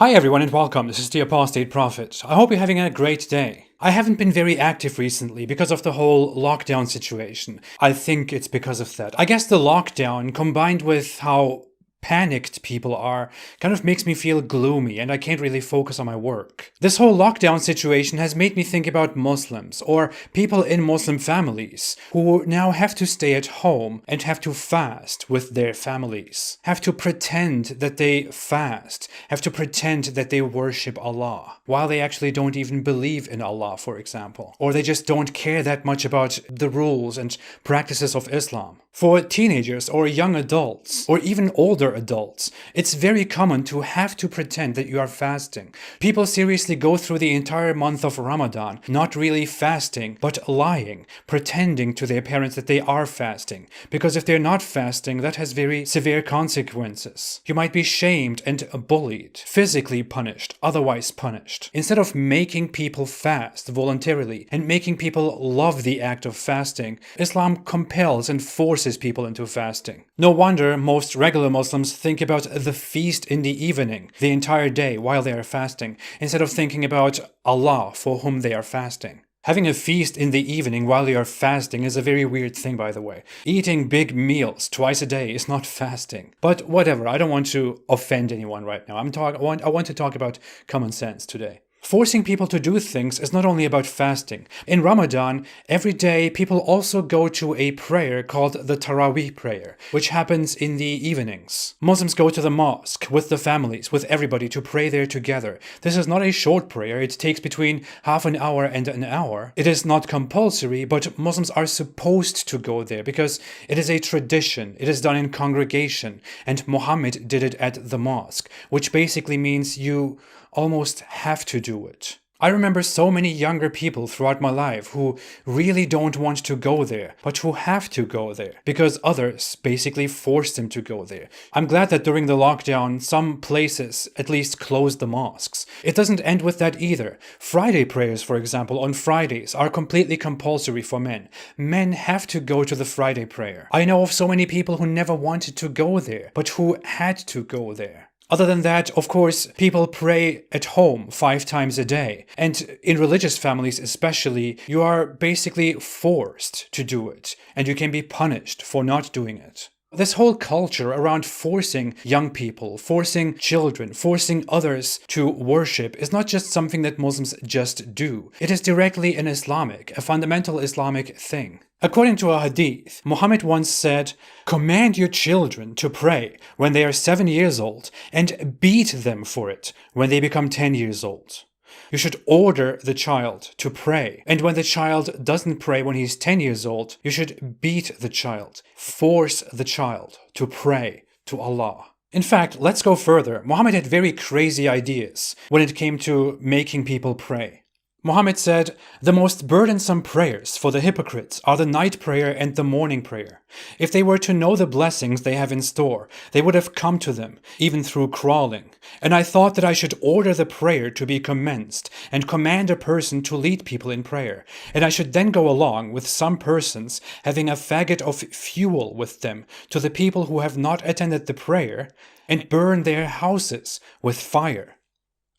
Hi everyone and welcome, this is the Apostate Prophet. I hope you're having a great day. I haven't been very active recently because of the whole lockdown situation. I think it's because of that. I guess the lockdown combined with how panicked people are kind of makes me feel gloomy and I can't really focus on my work. This whole lockdown situation has made me think about Muslims or people in Muslim families who now have to stay at home and have to fast with their families, have to pretend that they fast, have to pretend that they worship Allah while they actually don't even believe in Allah, for example, or they just don't care that much about the rules and practices of Islam. For teenagers or young adults or even older adults, it's very common to have to pretend that you are fasting. People seriously go through the entire month of Ramadan not really fasting, but lying, pretending to their parents that they are fasting. Because if they're not fasting, that has very severe consequences. You might be shamed and bullied, physically punished, otherwise punished. Instead of making people fast voluntarily and making people love the act of fasting, Islam compels and forces people into fasting. No wonder most regular Muslims think about the feast in the evening, the entire day while they are fasting, instead of thinking about Allah for whom they are fasting. Having a feast in the evening while you are fasting is a very weird thing, by the way. Eating big meals twice a day is not fasting. But whatever, I don't want to offend anyone right now. I want to talk about common sense today. Forcing people to do things is not only about fasting. In Ramadan, every day people also go to a prayer called the Taraweeh prayer, which happens in the evenings. Muslims go to the mosque with the families, with everybody to pray there together. This is not a short prayer, it takes between half an hour and an hour. It is not compulsory, but Muslims are supposed to go there because it is a tradition. It is done in congregation, and Muhammad did it at the mosque, which basically means you almost have to do it. I remember so many younger people throughout my life who really don't want to go there, but who have to go there because others basically forced them to go there. I'm glad that during the lockdown, some places at least closed the mosques. It doesn't end with that either. Friday prayers, for example, on Fridays are completely compulsory for men. Men have to go to the Friday prayer. I know of so many people who never wanted to go there, but who had to go there. Other than that, of course, people pray at home 5 times a day. And in religious families especially, you are basically forced to do it, and you can be punished for not doing it. This whole culture around forcing young people, forcing children, forcing others to worship is not just something that Muslims just do. It is directly an Islamic, a fundamental Islamic thing. According to a hadith, Muhammad once said, "Command your children to pray when they are 7 years old and beat them for it when they become 10 years old." You should order the child to pray. And when the child doesn't pray when he's 10 years old, you should beat the child, force the child to pray to Allah. In fact, let's go further. Muhammad had very crazy ideas when it came to making people pray. Muhammad said, "The most burdensome prayers for the hypocrites are the night prayer and the morning prayer. If they were to know the blessings they have in store, they would have come to them, even through crawling. And I thought that I should order the prayer to be commenced and command a person to lead people in prayer. And I should then go along with some persons having a faggot of fuel with them to the people who have not attended the prayer and burn their houses with fire."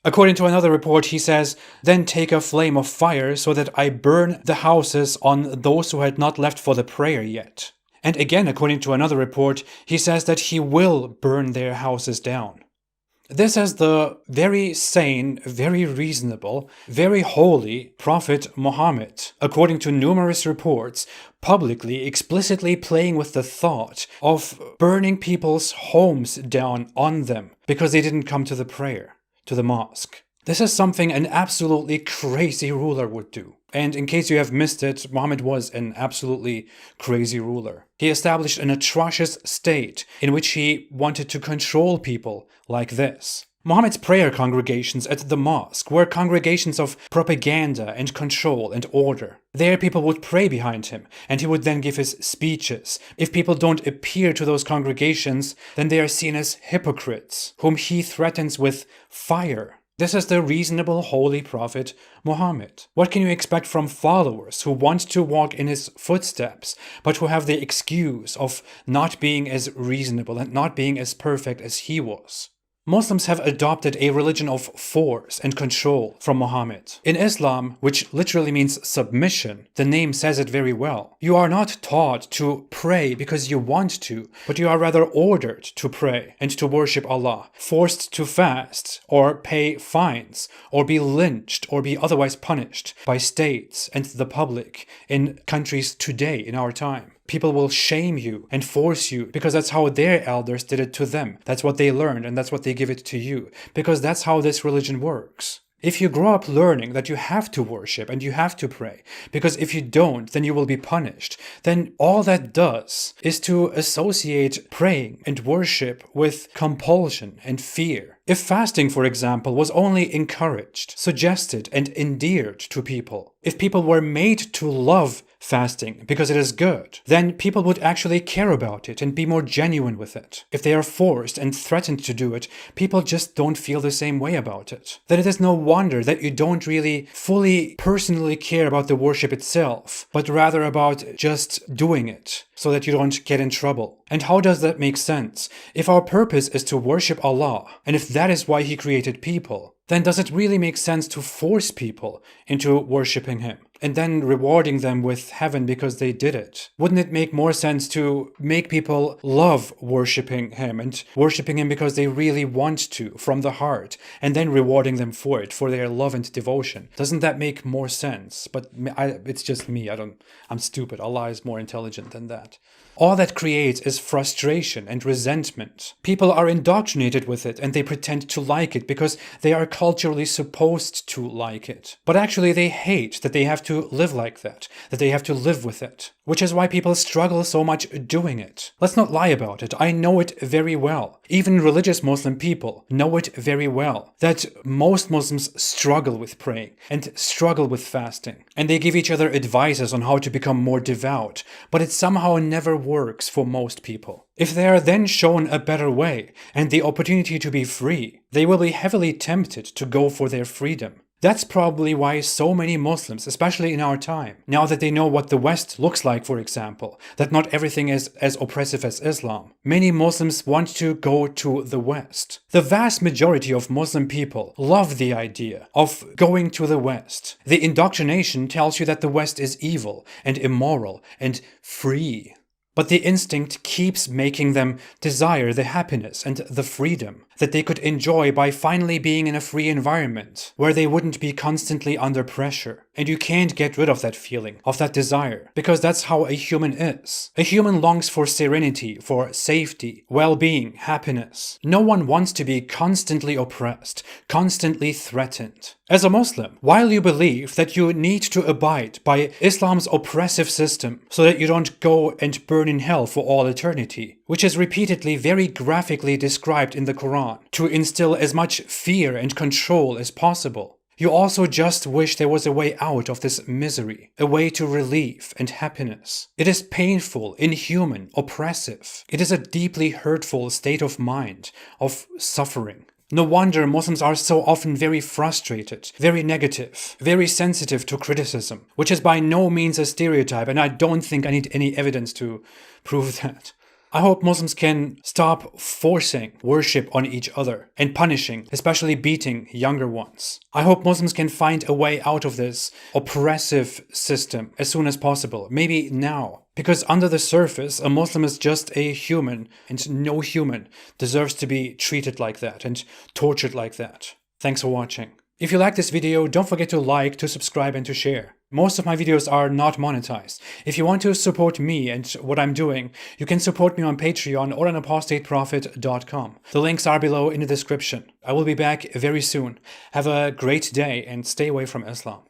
According to another report, he says, "Then take a flame of fire so that I burn the houses on those who had not left for the prayer yet." And again, according to another report, he says that he will burn their houses down. This is the very sane, very reasonable, very holy Prophet Muhammad, according to numerous reports, publicly, explicitly playing with the thought of burning people's homes down on them because they didn't come to the prayer, to the mosque. This is something an absolutely crazy ruler would do. And in case you have missed it, Muhammad was an absolutely crazy ruler. He established an atrocious state in which he wanted to control people like this. Muhammad's prayer congregations at the mosque were congregations of propaganda and control and order. There people would pray behind him, and he would then give his speeches. If people don't appear to those congregations, then they are seen as hypocrites, whom he threatens with fire. This is the reasonable holy prophet Muhammad. What can you expect from followers who want to walk in his footsteps, but who have the excuse of not being as reasonable and not being as perfect as he was? Muslims have adopted a religion of force and control from Muhammad. In Islam, which literally means submission, the name says it very well. You are not taught to pray because you want to, but you are rather ordered to pray and to worship Allah, forced to fast or pay fines or be lynched or be otherwise punished by states and the public in countries today in our time. People will shame you and force you because that's how their elders did it to them. That's what they learned and that's what they give it to you. Because that's how this religion works. If you grow up learning that you have to worship and you have to pray, because if you don't, then you will be punished, then all that does is to associate praying and worship with compulsion and fear. If fasting, for example, was only encouraged, suggested, and endeared to people, if people were made to love fasting because it is good, then people would actually care about it and be more genuine with it. If they are forced and threatened to do it, people just don't feel the same way about it. Then it is no wonder that you don't really fully personally care about the worship itself, but rather about just doing it so that you don't get in trouble. And how does that make sense? If our purpose is to worship Allah, and if that is why He created people, then does it really make sense to force people into worshipping Him and then rewarding them with heaven because they did it? Wouldn't it make more sense to make people love worshipping Him and worshipping Him because they really want to from the heart and then rewarding them for it, for their love and devotion? Doesn't that make more sense? But it's just me. I'm stupid. Allah is more intelligent than that. All that creates is frustration and resentment. People are indoctrinated with it and they pretend to like it because they are culturally supposed to like it. But actually they hate that they have to live like that they have to live with it. Which is why people struggle so much doing it. Let's not lie about it. I know it very well. Even religious Muslim people know it very well. That most Muslims struggle with praying and struggle with fasting. And they give each other advices on how to become more devout. But it somehow never works for most people. If they are then shown a better way and the opportunity to be free, they will be heavily tempted to go for their freedom. That's probably why so many Muslims, especially in our time, now that they know what the West looks like, for example, that not everything is as oppressive as Islam, many Muslims want to go to the West. The vast majority of Muslim people love the idea of going to the West. The indoctrination tells you that the West is evil and immoral and free. But the instinct keeps making them desire the happiness and the freedom that they could enjoy by finally being in a free environment where they wouldn't be constantly under pressure. And you can't get rid of that feeling, of that desire, because that's how a human is. A human longs for serenity, for safety, well-being, happiness. No one wants to be constantly oppressed, constantly threatened. As a Muslim, while you believe that you need to abide by Islam's oppressive system so that you don't go and burn in hell for all eternity, which is repeatedly very graphically described in the Quran, to instill as much fear and control as possible, you also just wish there was a way out of this misery, a way to relief and happiness. It is painful, inhuman, oppressive. It is a deeply hurtful state of mind, of suffering. No wonder Muslims are so often very frustrated, very negative, very sensitive to criticism, which is by no means a stereotype, and I don't think I need any evidence to prove that. I hope Muslims can stop forcing worship on each other and punishing, especially beating younger ones. I hope Muslims can find a way out of this oppressive system as soon as possible, maybe now. Because under the surface, a Muslim is just a human, and no human deserves to be treated like that and tortured like that. Thanks for watching. If you like this video, don't forget to like, to subscribe, and to share. Most of my videos are not monetized. If you want to support me and what I'm doing, you can support me on Patreon or on apostateprophet.com. The links are below in the description. I will be back very soon. Have a great day and stay away from Islam.